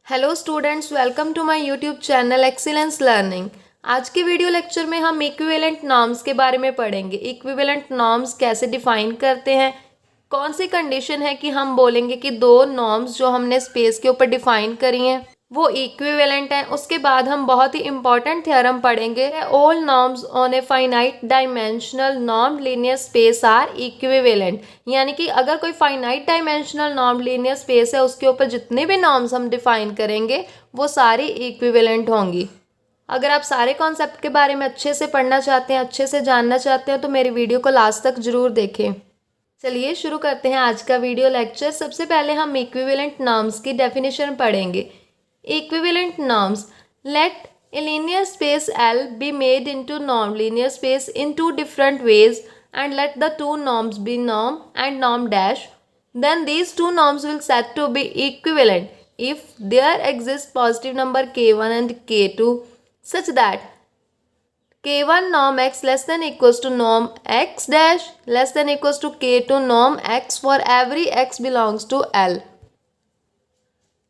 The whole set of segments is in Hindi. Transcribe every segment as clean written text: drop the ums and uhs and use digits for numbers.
Hello students, welcome to my YouTube channel excellence learning. आज के वीडियो लेक्चर में हम इक्विवेलेंट नॉर्म्स के बारे में पढ़ेंगे। इक्विवेलेंट नॉर्म्स कैसे डिफाइन करते हैं, कौन सी कंडीशन है कि हम बोलेंगे कि दो नॉर्म्स जो हमने स्पेस के ऊपर डिफाइन करी हैं वो इक्विवेलेंट हैं। उसके बाद हम बहुत ही इंपॉर्टेंट थ्योरम पढ़ेंगे। All norms on a finite dimensional non linear space are equivalent, यानी कि अगर कोई finite dimensional non linear space है उसके ऊपर जितने भी नॉर्म्स हम डिफाइन करेंगे वो सारी इक्विवेलेंट होंगी। अगर आप सारे कॉन्सेप्ट के बारे में अच्छे से पढ़ना चाहते हैं, अच्छे से जानना चाहते हैं तो मेरी वीडियो को लास्ट तक जरूर देखें। चलिए शुरू करते हैं आज का वीडियो लेक्चर। सबसे पहले हम इक्विवेलेंट नॉर्म्स की डेफिनेशन पढ़ेंगे। Equivalent norms. Let a linear space L be made into non-linear space in two different ways and let the two norms be norm and norm dash. Then these two norms will set to be equivalent if there exists positive number k1 and k2 such that k1 norm x less than equals to norm x dash less than equals to k2 norm x for every x belongs to L.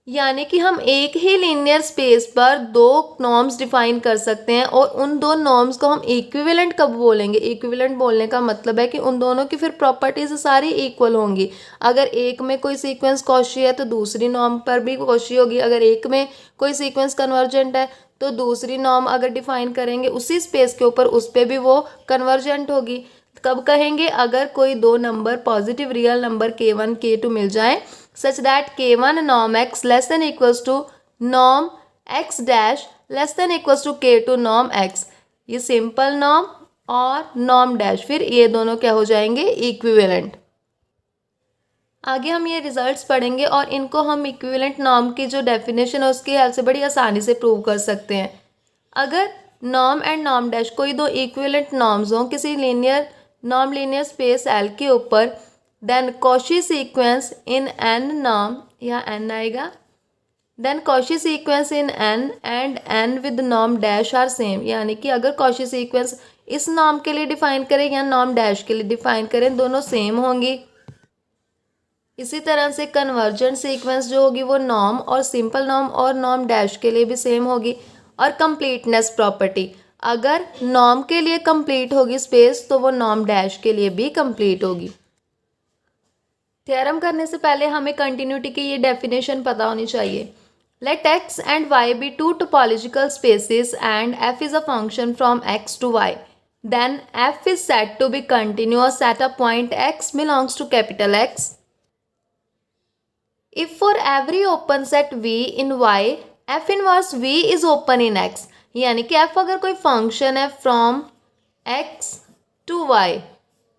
यानी कि हम एक ही लीनियर स्पेस पर दो नॉर्म्स डिफाइन कर सकते हैं और उन दो नॉर्म्स को हम इक्विवेलेंट कब बोलेंगे। इक्विवेलेंट बोलने का मतलब है कि उन दोनों की फिर प्रॉपर्टीज सारी इक्वल होंगी। अगर एक में कोई सीक्वेंस कॉची है तो दूसरी नॉर्म पर भी कॉची होगी। अगर एक में कोई सीक्वेंस कन्वर्जेंट है तो दूसरी नॉर्म अगर डिफाइन करेंगे उसी स्पेस के ऊपर उस पर भी वो कन्वर्जेंट होगी। कब कहेंगे? अगर कोई दो number positive real number k1 k2 मिल जाए such that k1 norm x less than equals to norm x dash less than equals to k2 norm x। ये सिंपल नॉर्म और नॉर्म डैश, फिर ये दोनों क्या हो जाएंगे? इक्विवेलेंट। आगे हम ये रिजल्ट्स पढ़ेंगे और इनको हम इक्विवेलेंट नॉर्म की जो डेफिनेशन है उसकी हेल्प से बड़ी आसानी से प्रूव कर सकते हैं। अगर नॉर्म एंड नॉर्म डैश कोई दो इक्विवेलेंट नॉर्म्स हों किसी linear non linear space L के ऊपर, then Cauchy sequence in n norm, या n आएगा, then Cauchy sequence in n and n with norm dash are same, यानी कि अगर कॉची सीक्वेंस इस नॉर्म के लिए डिफाइन करें या नॉर्म डैश के लिए डिफाइन करें दोनों सेम होंगी। इसी तरह से कन्वर्जेंट सीक्वेंस जो होगी वो नॉर्म और सिंपल नॉर्म और नॉर्म डैश के लिए भी सेम होगी। और कंप्लीटनेस प्रॉपर्टी, अगर नॉर्म के लिए कंप्लीट होगी स्पेस तो वो नॉर्म डैश के लिए भी कंप्लीट होगी। थ्योरम करने से पहले हमें कंटिन्यूटी की ये डेफिनेशन पता होनी चाहिए। Let x and y be two topological spaces and f is a function from x to y, then f is said to be continuous at a point x belongs to capital X। If for every open set v in y, f inverse v is open in x, यानी कि f अगर कोई फंक्शन है फ्रॉम x टू y,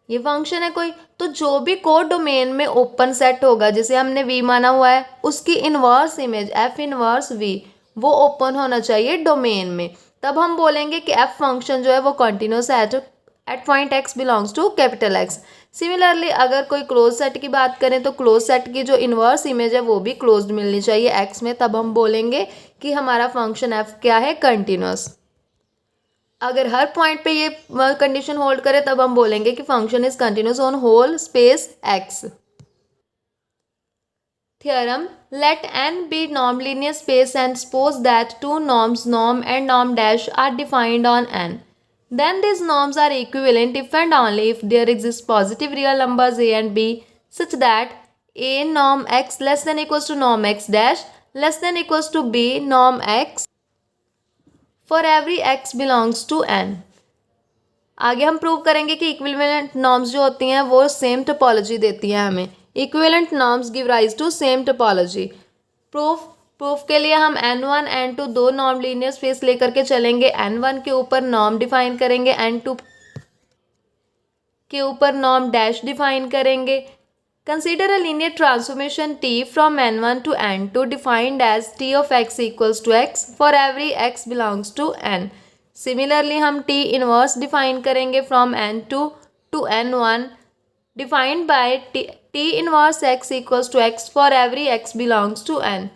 ये फंक्शन है कोई, तो जो भी को डोमेन में ओपन सेट होगा जिसे हमने v माना हुआ है उसकी inverse image f inverse v वो ओपन होना चाहिए डोमेन में। तब हम बोलेंगे कि f फंक्शन जो है वो continuous at point x belongs to capital X। Similarly अगर कोई क्लोज सेट की बात करें तो क्लोज सेट की जो इन्वर्स इमेज है वो भी क्लोज्ड मिलनी चाहिए x में, तब हम बोलेंगे कि हमारा फंक्शन f क्या है? कंटिन्यूअस। अगर हर पॉइंट पे ये कंडीशन होल्ड करे तब हम बोलेंगे कि function is continuous on whole space x। Theorem, let n be norm linear space and suppose that two norms norm and norm dash are defined on n. Then these norms are equivalent if and only if there exist positive real numbers a and b such that a norm x less than equals to norm x dash less than equals to b norm x for every x belongs to n। आगे हम प्रूव करेंगे कि इक्विवेलेंट नॉर्म्स जो होती हैं वो सेम टोपोलॉजी देती हैं हमें। Equivalent norms give rise to same topology. Proof के लिए हम n1 n2 दो नॉर्म लीनियर स्पेस लेकर के चलेंगे। n1 के ऊपर नॉर्म डिफाइन करेंगे, n2 के ऊपर नॉर्म डैश डिफाइन करेंगे। Consider a linear transformation t from n1 to n2 defined as t of x equals to x for every x belongs to n। Similarly हम t इनवर्स डिफाइन करेंगे from n2 to n1 defined by t inverse x equals to x for every x belongs to n।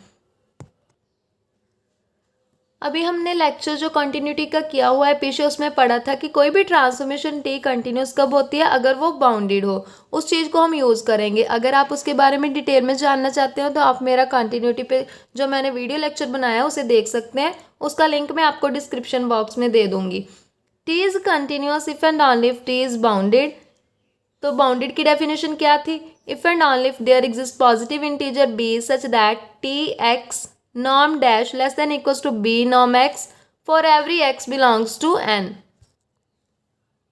अभी हमने लेक्चर जो कंटिन्यूटी का किया हुआ है पीछे, उसमें पढ़ा था कि कोई भी ट्रांसफॉर्मेशन टी कंटिन्यूस कब होती है, अगर वो बाउंडेड हो। उस चीज़ को हम यूज़ करेंगे। अगर आप उसके बारे में डिटेल में जानना चाहते हो तो आप मेरा कंटिन्यूटी पे जो मैंने वीडियो लेक्चर बनाया है उसे देख सकते हैं। उसका लिंक मैं आपको डिस्क्रिप्शन बॉक्स में दे दूंगी। T is continuous if and only if T is bounded. तो बाउंडेड की डेफिनेशन क्या थी? If and only if there exist positive integer B such that T x norm dash less than equals to b norm x for every x belongs to n।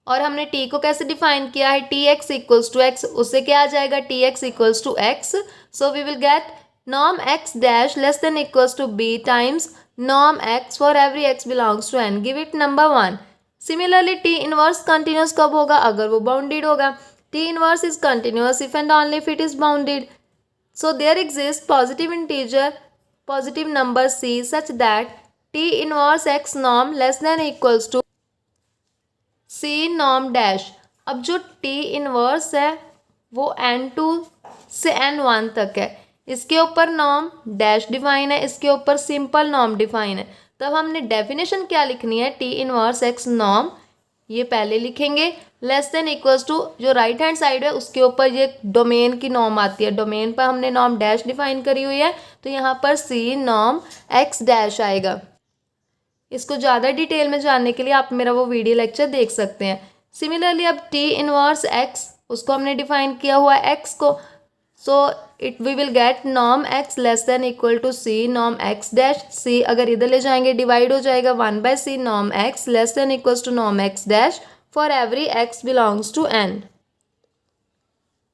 और हमने t को कैसे डिफाइन किया है? T x equals to x, उससे क्या आ जाएगा? T x equals to x. So we will get norm x dash less than equals to B times norm x for every x belongs to n. Give it number 1। Similarly T inverse continuous कब होगा? अगर वो बाउंडेड होगा। T inverse is continuous if and only if it is bounded. So there exist positive integer positive number c such that t inverse x norm less than equals to c norm dash। अब जो t इनवर्स है वो n2 से n1 तक है। इसके ऊपर नॉर्म डैश डिफाइन है, इसके ऊपर सिंपल नॉर्म डिफाइन है। तब हमने डेफिनेशन क्या लिखनी है? t इनवर्स x नॉर्म, ये पहले लिखेंगे, लेस देन इक्वल्स टू जो राइट हैंड साइड है उसके ऊपर ये डोमेन की नॉर्म आती है। डोमेन पर हमने नॉर्म डैश डिफाइन करी हुई है तो यहाँ पर सी नॉर्म एक्स डैश आएगा। इसको ज़्यादा डिटेल में जानने के लिए आप मेरा वो वीडियो लेक्चर देख सकते हैं। सिमिलरली अब टी इनवर्स एक्स, उसको हमने डिफाइन किया हुआ है एक्स को। So it we will get norm x less than equal to c norm x dash. C अगर इधर ले जाएंगे डिवाइड हो जाएगा 1/c norm x less than equals to norm x dash for every x belongs to n.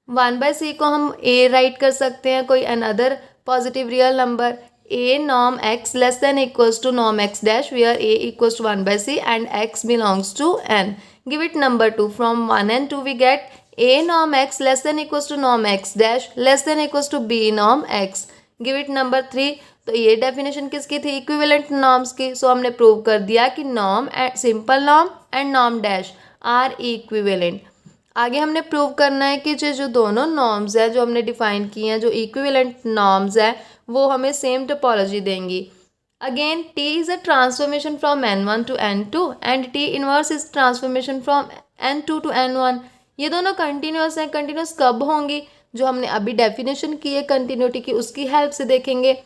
1/c को हम ए राइट कर सकते हैं, कोई another positive real number. a norm x less than equals to norm x dash where a equals to 1/c and x belongs to n. Give it number 2. From 1 and 2 we get a norm x less than equals to norm x dash less than equals to b norm x. Give it number 3. तो ये डेफिनेशन किसकी थी? इक्विवेलेंट नॉर्म्स की। सो हमने प्रूव कर दिया कि norm and simple norm and norm dash are equivalent. आगे हमने प्रूव करना है कि जो दोनों नॉर्म्स है जो हमने डिफाइन की हैं, जो इक्विवेलेंट नॉर्म्स है वो हमें सेम टोपोलॉजी देंगी। Again T is a transformation from n1 to n2 and T inverse is transformation from n2 to n1। ये दोनों कंटिन्यूस हैं। कंटिन्यूस कब होंगी? जो हमने अभी डेफिनेशन की है कंटिन्यूटी की, उसकी हेल्प से देखेंगे।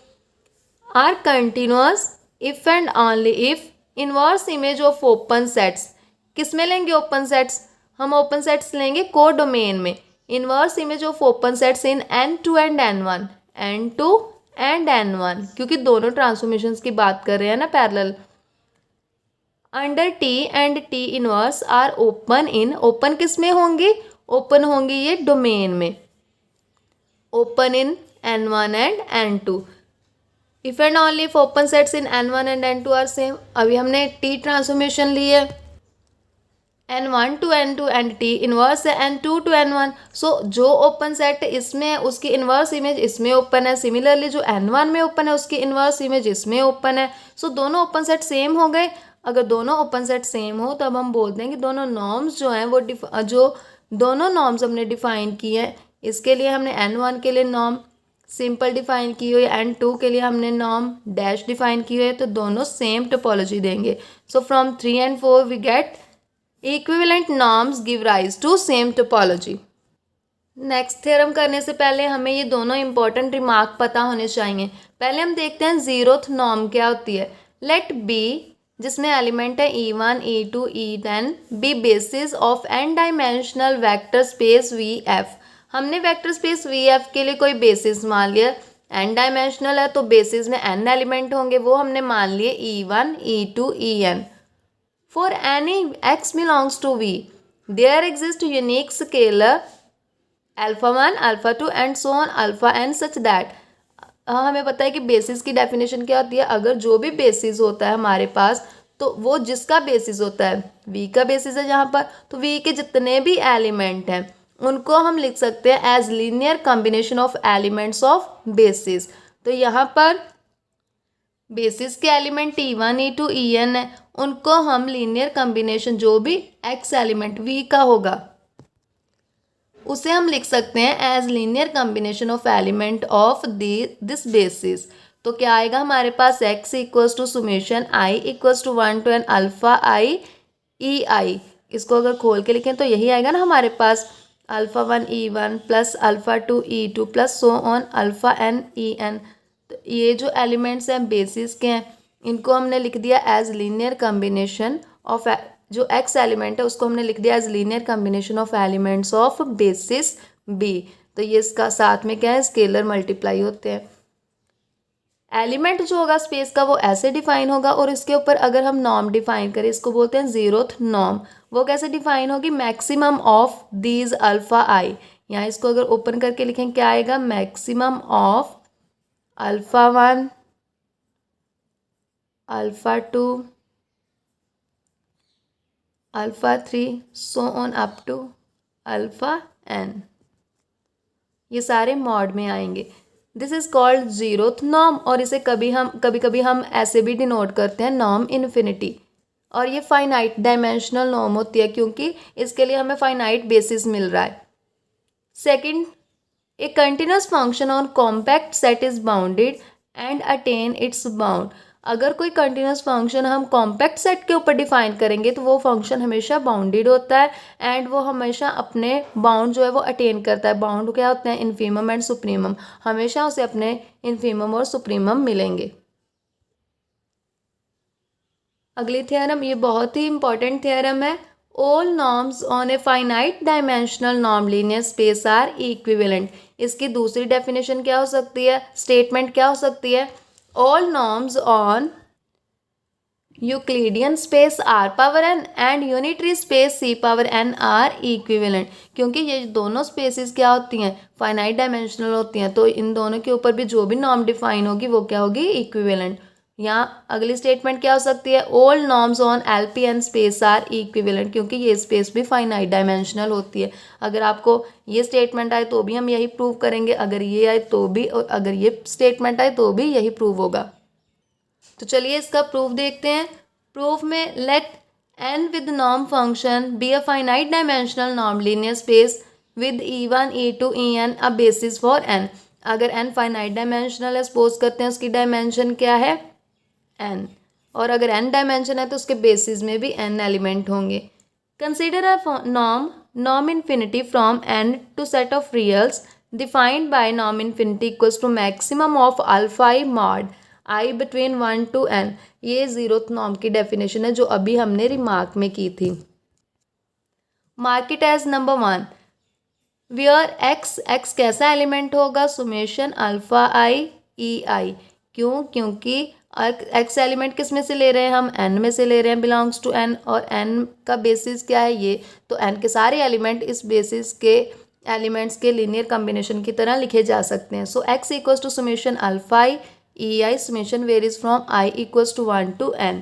Are continuous if and only if inverse image of open sets. किस में लेंगे ओपन सेट्स? हम ओपन सेट्स लेंगे को डोमेन में। Inverse image of open sets in n2 and n1, n2 and n1, क्योंकि दोनों ट्रांसफॉर्मेशंस की बात कर रहे हैं ना parallel. Under T and T inverse are open in, open किस में होंगी? ओपन होंगी ये डोमेन में, open in n1 and n2। If and only if open sets in n1 and n2 are same. अभी हमने टी ट्रांसफॉर्मेशन ली है n1 to n2 and T inverse है n2 टू n1। सो जो ओपन सेट इसमें है उसकी इनवर्स इमेज इसमें ओपन है। सिमिलरली जो n1 में ओपन है उसकी इनवर्स इमेज इसमें ओपन है। सो दोनों ओपन सेट सेम हो गए। अगर दोनों ओपन सेट सेम हो तब हम बोलते हैं कि दोनों नॉर्म्स जो हैं वो जो दोनों नॉर्म्स हमने डिफाइन की हैं, इसके लिए हमने n1 के लिए नॉर्म सिंपल डिफाइन की हुई है, n2 के लिए हमने नॉर्म डैश डिफाइन की हुई है, तो दोनों सेम टोपोलॉजी देंगे। So from 3 and 4 we get equivalent norms give rise to same topology. Next theorem करने से पहले हमें ये दोनों इंपॉर्टेंट रिमार्क पता होने चाहिए। पहले हम देखते हैं जीरोथ नॉर्म क्या होती है। लेट बी, जिसमें एलिमेंट है e1 e2 e10, be basis of n dimensional vector space vf। हमने वेक्टर स्पेस vf के लिए कोई बेसिस मान लिया, n डायमेंशनल है तो बेसिस में n एलिमेंट होंगे, वो हमने मान लिए e1 e2 en। For any x belongs to V, there exists unique scalar alpha1, alpha2 and so on alpha n such that। हमें पता है कि बेसिस की डेफिनेशन क्या होती है। अगर जो भी बेसिस होता है हमारे पास, तो वो जिसका बेसिस होता है, V का बेसिस है जहाँ पर, तो V के जितने भी एलिमेंट हैं उनको हम लिख सकते हैं as linear combination of elements of basis. तो यहाँ पर बेसिस के एलिमेंट e1 e2 en है, उनको हम लीनियर कॉम्बिनेशन जो भी x एलिमेंट v का होगा उसे हम लिख सकते हैं as linear combination of element of this basis. तो क्या आएगा हमारे पास x equals to summation i equals to 1 to n alpha i e i. इसको अगर खोल के लिखें तो यही आएगा ना हमारे पास, alpha 1 E1 plus alpha 2 E2 plus so on alpha n En। तो ये जो एलिमेंट्स हैं बेसिस के हैं, इनको हमने लिख दिया एज लीनियर कम्बिनेशन ऑफ, जो x एलिमेंट है उसको हमने लिख दिया as linear combination of elements of basis b। तो ये इसका साथ में क्या है, स्केलर मल्टीप्लाई होते हैं। एलिमेंट जो होगा स्पेस का वो ऐसे डिफाइन होगा, और इसके ऊपर अगर हम नॉर्म डिफाइन करें, इसको बोलते हैं जीरोथ नॉर्म। वो कैसे डिफाइन होगी, maximum of these alpha i. यहाँ इसको अगर ओपन करके लिखें क्या आएगा, maximum of alpha 1 alpha 2 alpha 3 so on up to alpha n। ये सारे मॉड में आएंगे। This is called zeroth norm, और इसे कभी कभी हम ऐसे भी डिनोट करते हैं नॉर्म इन्फिनिटी। और ये फाइनाइट डायमेंशनल नॉर्म होती है, क्योंकि इसके लिए हमें फाइनाइट बेसिस मिल रहा है। Second, a continuous function on compact set is bounded and attain it's bound. अगर कोई कंटिन्यूस फंक्शन हम कॉम्पैक्ट सेट के ऊपर डिफाइन करेंगे तो वो फंक्शन हमेशा बाउंडेड होता है, एंड वो हमेशा अपने बाउंड जो है वो अटेन करता है। बाउंड क्या होते हैं, इन्फीमम एंड सुप्रीमम, हमेशा उसे अपने इन्फीमम और सुप्रीमम मिलेंगे। अगली थ्योरम, ये बहुत ही इंपॉर्टेंट थ्योरम है। All norms on a finite dimensional norm linear space are equivalent. इसकी दूसरी डेफिनेशन क्या हो सकती है, स्टेटमेंट क्या हो सकती है, all norms on Euclidean space r power n and unitary space c power n are equivalent. क्योंकि ये दोनों स्पेसिस क्या होती हैं, फाइनाइट डायमेंशनल होती हैं, तो इन दोनों के ऊपर भी जो भी नॉर्म डिफाइन होगी वो क्या होगी, इक्विवेलेंट। यहाँ अगली स्टेटमेंट क्या हो सकती है, all norms on LPN space are equivalent, क्योंकि ये स्पेस भी फाइनाइट डायमेंशनल होती है। अगर आपको ये स्टेटमेंट आए तो भी हम यही प्रूव करेंगे, अगर ये आए तो भी, और अगर ये स्टेटमेंट आए तो भी यही प्रूव होगा। तो चलिए इसका प्रूफ देखते हैं। प्रूफ में let n with norm function be a finite dimensional norm linear space with E1 E2 En a basis for n। अगर n फाइनाइट डायमेंशनल है, सपोज करते हैं उसकी डायमेंशन क्या है, n, और अगर n डायमेंशन है तो उसके बेसिस में भी n एलिमेंट होंगे। Consider a norm infinity from n to set of reals defined by norm infinity equals to maximum of alpha i mod i between 1 to n। ये जीरोथ नॉर्म की डेफिनेशन है जो अभी हमने रिमार्क में की थी। Mark it as number 1 where x कैसा एलिमेंट होगा, summation alpha i e i. क्यों, क्योंकि x एलिमेंट किस में से ले रहे हैं, हम n में से ले रहे हैं, बिलोंग्स टू n, और n का बेसिस क्या है ये, तो n के सारे एलिमेंट इस बेसिस के एलिमेंट्स के लीनियर कॉम्बिनेशन की तरह लिखे जा सकते हैं। So x equals to summation alpha i e i summation varies from i equals to 1 to n।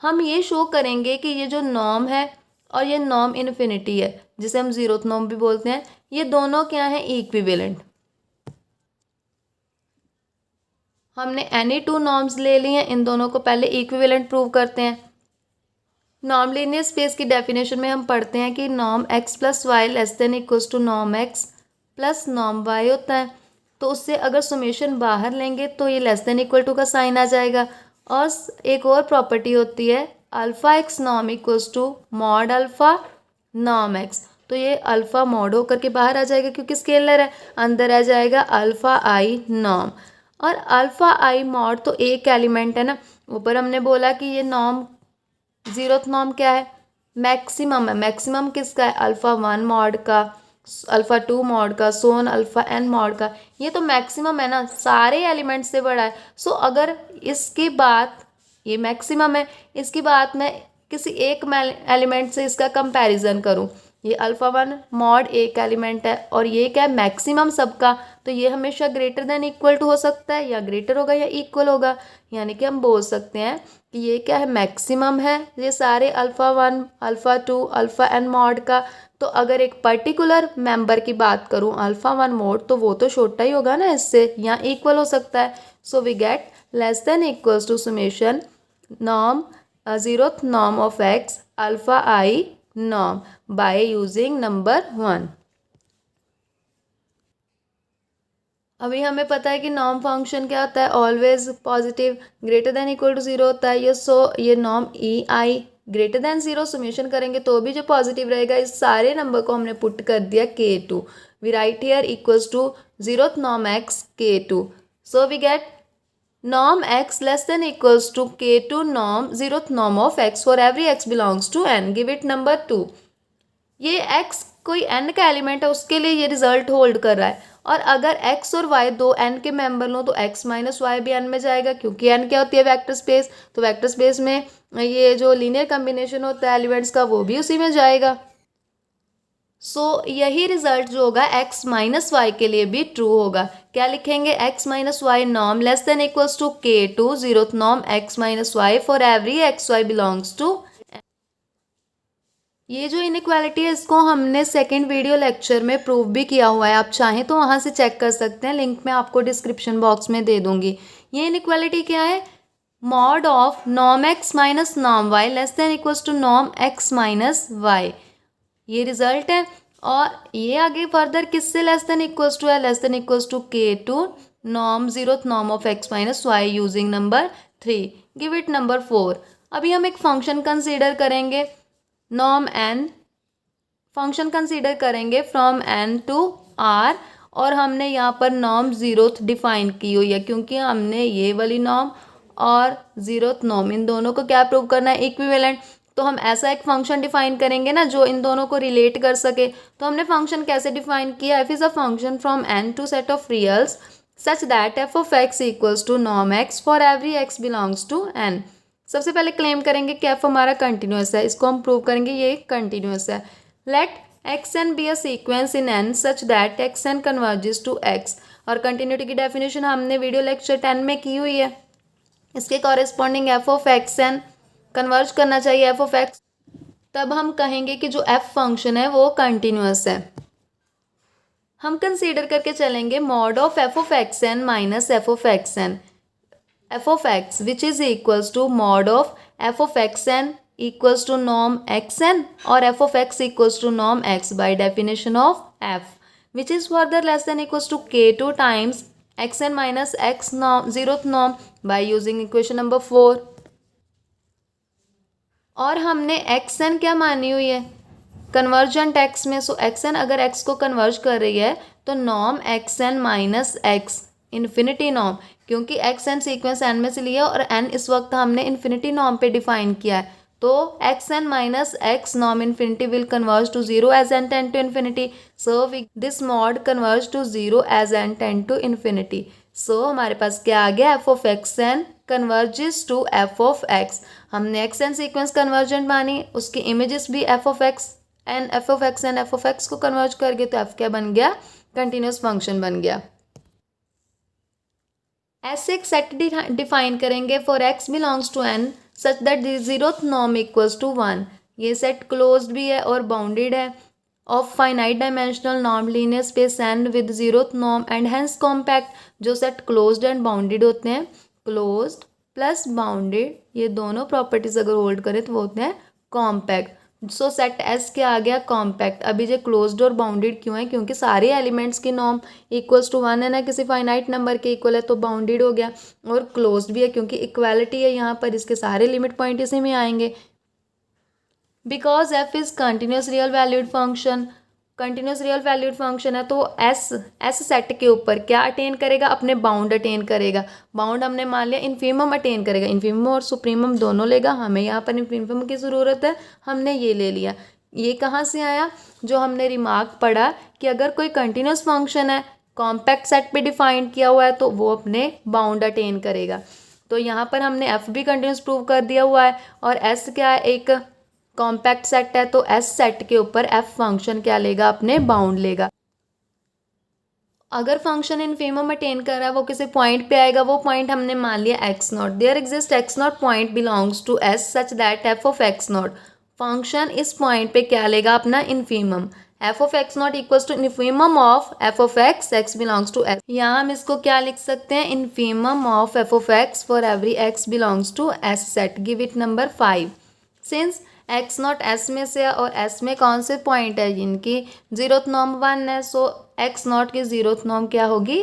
हम ये शो करेंगे कि ये जो नॉर्म है और ये नॉर्म इन्फिनिटी है, जिसे हम जीरोथ नॉर्म भी बोलते हैं, ये दोनों क्या हैं, इक्विवेलेंट। हमने एनी टू नॉर्म्स ले ली हैं, इन दोनों को पहले इक्विवेलेंट प्रूव करते हैं। नॉर्म लीनियर स्पेस की डेफिनेशन में हम पढ़ते हैं कि norm x plus y less than equals to norm x plus norm y होता है। तो उससे अगर सुमेशन बाहर लेंगे तो ये लेस देन इक्वल टू का साइन आ जाएगा। और एक और प्रॉपर्टी होती है alpha x norm equals to mod alpha norm x. तो ये अल्फा मॉड होकर के बाहर आ जाएगा क्योंकि स्केलर है, अंदर आ जाएगा अल्फा आई नॉर्म। और अल्फा आई मॉड तो एक एलिमेंट है ना, ऊपर हमने बोला कि ये नॉर्म जीरोथ नॉर्म क्या है, मैक्सिमम है। मैक्सिमम किसका है, अल्फा 1 मॉड का, अल्फा 2 मॉड का, सोन अल्फा n मॉड का। ये तो मैक्सिमम है ना, सारे एलिमेंट से बड़ा है। सो अगर इसकी बात, ये मैक्सिमम है, इसकी बात मैं किसी एक एलिमेंट से इसका कंपैरिजन करूं, ये अल्फा 1 मॉड एक एलिमेंट है और ये क्या है, मैक्सिमम सबका, तो ये हमेशा ग्रेटर देन इक्वल टू हो सकता है, या ग्रेटर होगा या इक्वल होगा। यानी कि हम बोल सकते हैं कि ये क्या है, मैक्सिमम है ये सारे alpha 1 alpha 2 alpha n mod का। तो अगर एक पर्टिकुलर मेंबर की बात करूं अल्फा 1 मॉड, तो वो तो छोटा ही होगा ना इससे, या इक्वल हो सकता है। So we get less than equals to summation norm zeroth norm of x alpha i norm by using number 1। अभी हमें पता है कि नॉर्म फंक्शन क्या होता है, always positive, greater than equal to zero होता है ये। सो ये norm e i greater than zero summation करेंगे तो भी जो पॉजिटिव रहेगा। इस सारे नंबर को हमने पुट कर दिया K2, we write here equals to zeroth norm x K2। So we get norm x less than equals to K2 norm zeroth norm of x for every x belongs to n, give it number 2। ये x कोई n का एलिमेंट है, उसके लिए ये रिजल्ट होल्ड कर रहा है। और अगर x और y दो n के मेंबर लो तो x माइनस वाई भी n में जाएगा, क्योंकि n क्या होती है, वेक्टर स्पेस। तो वेक्टर स्पेस में ये जो लीनियर कम्बिनेशन होता है एलिमेंट्स का वो भी उसी में जाएगा। सो यही रिजल्ट जो होगा x माइनस वाई के लिए भी ट्रू होगा। क्या लिखेंगे, x minus y norm less than equals to K2 zeroth norm x minus y for every x y belongs to. ये जो इनइक्वालिटी है इसको हमने सेकंड वीडियो लेक्चर में प्रूव भी किया हुआ है, आप चाहें तो वहाँ से चेक कर सकते हैं, लिंक मैं आपको डिस्क्रिप्शन बॉक्स में दे दूंगी। ये इनइक्वालिटी क्या है, mod of norm x minus norm y less than equals to norm x minus y, ये रिजल्ट है। और ये आगे फर्दर किससे लेस देन इक्वल्स टू है, less than equals to K2 norm zeroth norm of x minus y using number 3, give it number 4। अभी हम एक फंक्शन कंसीडर करेंगे नॉर्म n, फंक्शन कंसीडर करेंगे फ्रॉम n टू r, और हमने यहाँ पर नॉर्म जीरोथ डिफाइन की हुई है, क्योंकि हमने ये वाली नॉर्म और जीरोथ नॉर्म इन दोनों को क्या प्रूव करना है, इक्विवेलेंट। तो हम ऐसा एक फंक्शन डिफाइन करेंगे ना जो इन दोनों को रिलेट कर सके। तो हमने फंक्शन कैसे डिफाइन किया, f is a function from n to set of reals such that f of x equals to norm x for every x belongs to n। सबसे पहले क्लेम करेंगे कि एफ हमारा कंटिन्यूस है, इसको हम प्रूव करेंगे ये कंटिन्यूस है। Let x n be a sequence in n such that x n converges to x, और कंटिन्यूटी की डेफिनेशन हमने वीडियो लेक्चर 10 में की हुई है। इसके corresponding f of x n converge करना चाहिए एफ ऑफ एक्स, तब हम कहेंगे कि जो एफ फंक्शन है वो कंटिन्यूस है। हम कंसीडर करके चलेंगे mod of f of x n minus f of x n, f of x which is equals to mod of f of x n equals to norm x n, और f of x equals to norm x by definition of f which is further less than equals to K2 times x n minus x norm zeroth norm by using equation number 4। और हमने एक्स एन क्या मानी हुई है, कन्वर्जेंट एक्स में। सो एक्स एन अगर एक्स को कन्वर्ज कर रही है तो norm x n minus x infinity norm, क्योंकि एक्स एन सीक्वेंस एन में से लिया और एन इस वक्त हमने इन्फिनिटी नॉर्म पे डिफाइन किया है। तो x n minus x norm infinity will converge to zero as n tend to infinity. So this mod converge to zero as n tend to infinity. सो हमारे पास क्या आ गया, f of x n converges to f of x. हमने एक्स एन सीक्वेंस कन्वर्जेंट मानी, उसकी इमेजेस भी f of x and f of x and f of x को कन्वर्ज करके तो एफ क्या बन गया, कंटिन्यूस फंक्शन बन गया। ऐसे एक सेट डिफाइन करेंगे for x belongs to n such that zeroth norm equals to 1। ये सेट क्लोज्ड भी है और बाउंडेड है of finite dimensional norm linear space and with zeroth norm and hence compact. जो सेट क्लोज्ड एंड बाउंडेड होते हैं, क्लोज्ड प्लस बाउंडेड, ये दोनों प्रॉपर्टीज अगर होल्ड करें तो वो होते हैं कॉम्पैक्ट। सो सेट एस क्या आ गया, कॉम्पैक्ट। अभी जो क्लोज्ड और बाउंडेड क्यों है, क्योंकि सारे एलिमेंट्स की नॉर्म इक्वल्स टू 1 है ना, किसी फाइनाइट नंबर के इक्वल है तो बाउंडेड हो गया, और क्लोज्ड भी है क्योंकि इक्वालिटी है यहाँ पर, इसके सारे लिमिट पॉइंट इसी में आएंगे। Because F is continuous real valued function, continuous real valued function है तो एस सेट के ऊपर क्या अटेन करेगा, अपने बाउंड अटेन करेगा। बाउंड हमने मान लिया इन्फीमम अटेन करेगा, इन्फीमम और सुप्रीमम दोनों लेगा। हमें यहाँ पर इन्फीमम की ज़रूरत है, हमने ये ले लिया। ये कहाँ से आया, जो हमने रिमार्क पढ़ा कि अगर कोई कंटिन्यूस फंक्शन है कॉम्पैक्ट सेट पे डिफाइन किया हुआ है तो वो अपने बाउंड अटेन करेगा। तो यहाँ पर हमने एफ भी कंटिन्यूस प्रूव कर दिया हुआ है, और एस क्या है, एक कॉम्पैक्ट सेट है, तो एस सेट के ऊपर एफ फंक्शन क्या लेगा, अपने बाउंड लेगा। अगर फंक्शन इन्फीमम अटेन कर रहा है वो किसी पॉइंट पे आएगा, वो पॉइंट हमने मान लिया x naught. There exist x naught point belongs to S such that f of x naught, function इस पॉइंट पे क्या लेगा, अपना infimum. F of x naught equals to infimum of f of x, x belongs to S. यहाँ हम इसको क्या लिख सकते हैं, infimum of f of x for every x belongs to S set, give it number 5। Since x naught S में से और एस में कौन से पॉइंट है जिनकी जीरोथ नॉर्म 1 है, सो एक्स नॉट की जीरोथ नॉर्म क्या होगी,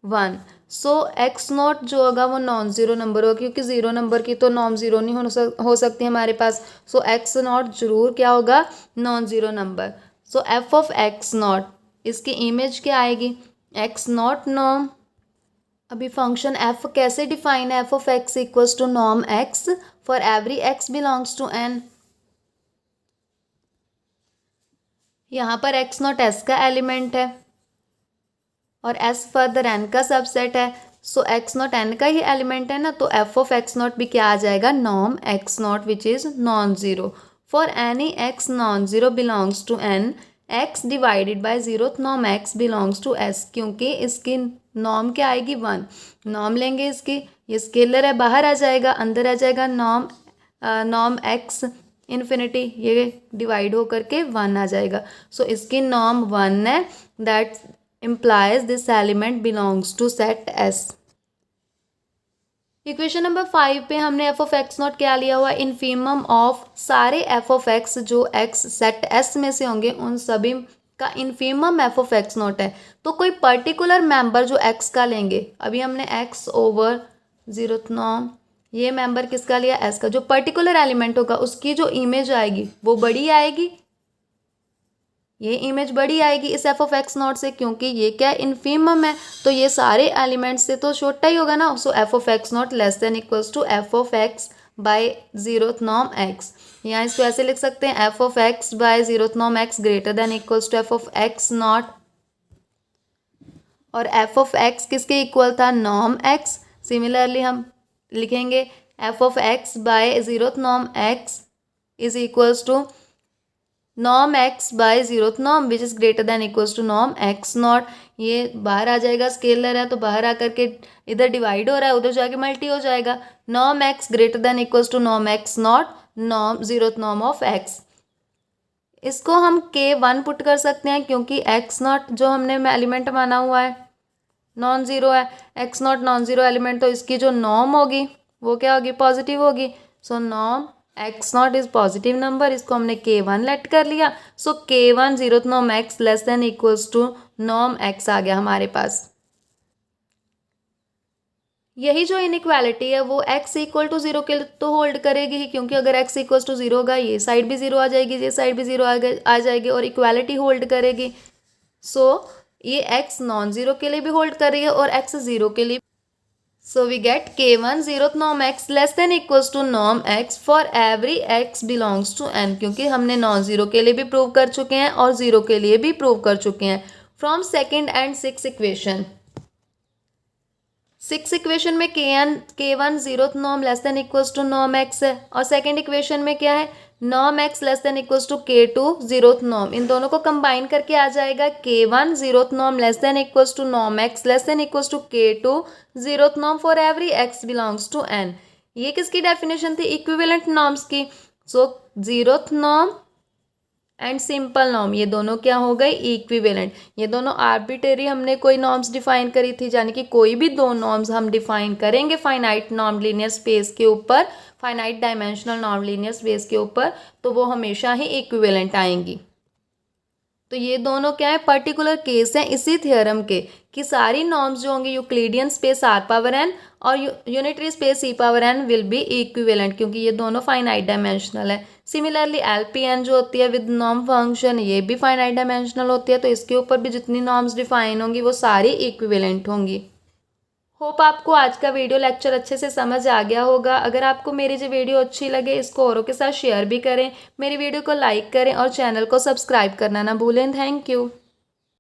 1। सो एक्स नॉट जो होगा वो नॉन ज़ीरो नंबर होगा, क्योंकि ज़ीरो नंबर की तो नॉन ज़ीरो नहीं हो सकती हमारे पास। सो एक्स नॉट जरूर क्या होगा, non zero number. So f of x naught, इसकी इमेज क्या आएगी, एक्स नॉट नॉर्म। अभी फंक्शन एफ कैसे डिफाइन है, f of x equals to norm x for every x belongs to n. यहाँ पर एक्स नॉट एस का एलिमेंट है और एस फर्दर एन का सबसेट है। सो एक्स नॉट एन का ही एलिमेंट है ना, तो एफ ऑफ एक्स नॉट भी क्या आ जाएगा, norm x naught which is non zero for any x non zero belongs to n x divided by zero norm x belongs to S. क्योंकि इसकी नॉर्म क्या आएगी, 1। नॉर्म लेंगे इसकी, ये स्केलर है, बाहर आ जाएगा, अंदर आ जाएगा नॉर्म एक्स इन्फिनिटी, ये डिवाइड होकर के 1 आ जाएगा। सो इसकी नॉर्म 1 है, that implies this element belongs to set S। Equation number 5 पे हमने एफ ऑफ एक्स नॉट क्या लिया हुआ, इनफीमम ऑफ सारे एफ ऑफ एक्स जो एक्स सेट एस में से होंगे उन सभी का infimum F of x not है। तो कोई पर्टिकुलर मेंबर जो एक्स का लेंगे, अभी हमने एक्स ओवर ज़ीरोथ नॉर्म, ये मेंबर किसका लिया, एस का। जो पर्टिकुलर एलिमेंट होगा उसकी जो इमेज आएगी वो बड़ी आएगी, ये इमेज बड़ी आएगी इस एफ ऑफ एक्स नॉट से, क्योंकि ये क्या इनफीमम है, तो ये सारे एलिमेंट्स से तो छोटा ही होगा ना। So f of x not less than equals to f of x by zeroth norm x. यहाँ इसको ऐसे लिख सकते हैं, f of x by zeroth norm x greater than equals to f of x not, और एफ ऑफ एक्स किसके इक्वल था, नॉर्म एक्स। सिमिलरली हम लिखेंगे f of x by zeroth norm x is equals to norm x by zeroth norm which is greater than equals to norm x naught. ये बाहर आ जाएगा, स्केलर है तो बाहर आकर के इधर डिवाइड हो रहा है, उधर जाके मल्टी हो जाएगा। Norm x greater than equals to norm x naught norm zeroth norm of x. इसको हम K1 पुट कर सकते हैं, क्योंकि एक्स नॉट जो हमने एलिमेंट माना हुआ है नॉन ज़ीरो है, x not non zero element, तो इसकी जो नॉर्म होगी वो क्या होगी, पॉजिटिव होगी। So norm x not is positive number, इसको हमने K1 लेट कर लिया। So K1 zeroth norm x less than equals to norm x आ गया हमारे पास। यही जो इनइक्वालिटी है वो x इक्वल टू ज़ीरो के तो होल्ड करेगी ही, क्योंकि अगर x इक्वल टू ज़ीरो होगा ये साइड भी ज़ीरो आ जाएगी, ये साइड भी ज़ीरो आ जाएगी और इक्वालिटी होल्ड करेगी। सो ये x नॉन ज़ीरो के लिए भी होल्ड कर रही है और x ज़ीरो के लिए। So we get K1 zeroth norm x less than equals to norm x for every x belongs to n, क्योंकि हमने नॉन ज़ीरो के लिए भी प्रूव कर चुके हैं और ज़ीरो के लिए भी प्रूव कर चुके हैं। From second and six equation, six equation में K1 zeroth norm less than equals to norm x है, और सेकेंड इक्वेशन में क्या है, norm x less than equals to K2 zeroth norm. इन दोनों को कंबाइन करके आ जाएगा K1 zeroth norm less than equals to norm x less than equals to K2 zeroth norm for every x belongs to n। ये किसकी डेफिनेशन थी, इक्विवेलेंट नॉर्म्स की। So zeroth norm and simple norm, ये दोनों क्या हो गए, इक्विवेलेंट। ये दोनों आर्बिट्रेरी हमने कोई नॉर्म्स डिफाइन करी थी, यानी कि कोई भी दो नॉर्म्स हम डिफाइन करेंगे फाइनाइट नॉर्म लीनियर स्पेस के ऊपर, finite dimensional norm linear space के ऊपर, तो वो हमेशा ही इक्विवेलेंट आएंगी। तो ये दोनों क्या है, पर्टिकुलर केस हैं इसी थ्योरम के, कि सारी नॉर्म्स जो होंगी Euclidean space R power n और unitary space E power n will be equivalent, क्योंकि ये दोनों फाइनाइट डायमेंशनल है। सिमिलरली LPn जो होती है विद नॉर्म फंक्शन, ये भी फाइनाइट डायमेंशनल होती है, तो इसके ऊपर भी जितनी नॉर्म्स डिफाइन होंगी वो सारी इक्विवेलेंट होंगी। होप आपको आज का वीडियो लेक्चर अच्छे से समझ आ गया होगा। अगर आपको मेरी जो वीडियो अच्छी लगे इसको औरों के साथ शेयर भी करें, मेरी वीडियो को लाइक करें और चैनल को सब्सक्राइब करना ना भूलें। Thank you.